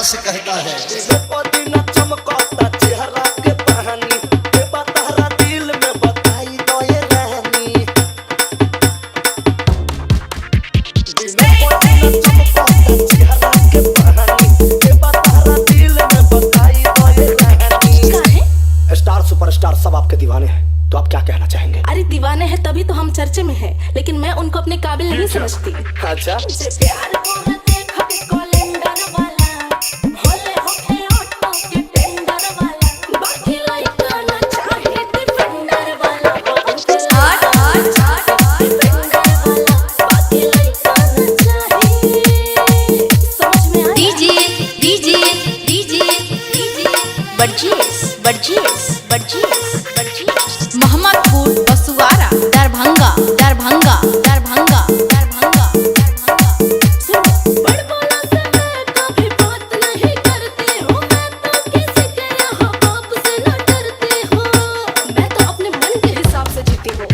से कहता है। स्टार सुपरस्टार सब आपके दीवाने हैं, तो आप क्या कहना चाहेंगे? अरे दीवाने हैं तभी तो हम चर्चे में हैं, लेकिन मैं उनको अपने काबिल नहीं समझती। अच्छा, मोहम्मदपुर, बसुआरा, दरभंगा, दरभंगा, दरभंगा, दरभंगा, दरभंगा। बड़ बोला से मैं कभी बात नहीं करती हूँ, मैं तो किसी के यहाँ बाप से न डरती हूँ, मैं तो अपने मन के हिसाब से जीती हूँ।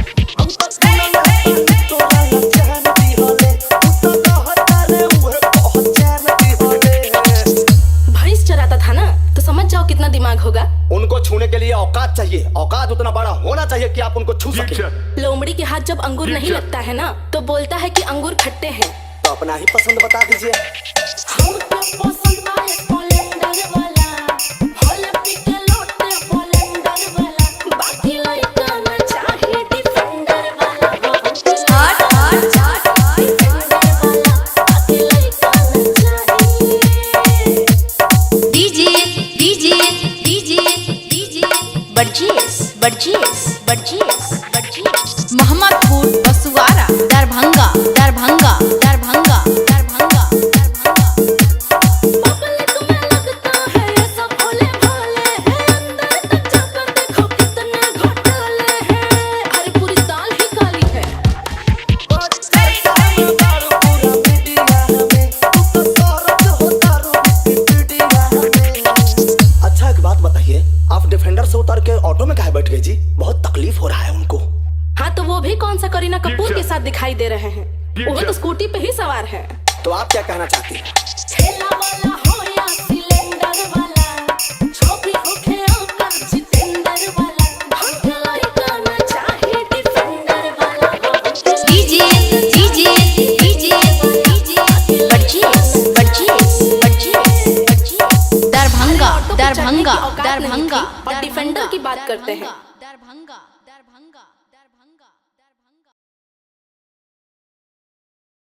भैंस चराता था ना, तो समझ जाओ कितना दिमाग होगा। उनको छूने के लिए औकात चाहिए, औकात उतना बड़ा होना चाहिए कि आप उनको छू सकें। लोमड़ी के हाथ जब अंगूर नहीं लगता है ना, तो बोलता है कि अंगूर खट्टे हैं। तो अपना ही पसंद बता दीजिए। मोहम्मदपुर, बसुआरा, दरभंगा, दरभंगा, दरभंगा, दरभंगा, दरभंगा। अरे पूरी दाल ही काली है। अच्छा एक बात बताइए, आप डिफेंडर से उतर के ऑटो में काहे बैठ गए जी? बहुत तकलीफ हो रहा है उनको। हाँ तो वो भी कौन सा करीना कपूर के साथ दिखाई दे रहे हैं, वो तो स्कूटी पे ही सवार है। तो आप क्या कहना चाहती हैं? ठेला वाला हो या सिलेंडर वाला, छोकरी होके आकर जितेंद्र वाला, भटलाई गाना चाहे डिफेंडर वाला। DJ DJ DJ DJ Verghese Verghese Verghese Verghese. Darbhanga, Darbhanga, Darbhanga और डिफेंडर की बात करते हैं। दरभंगा, दरभंगा, दरभंगा।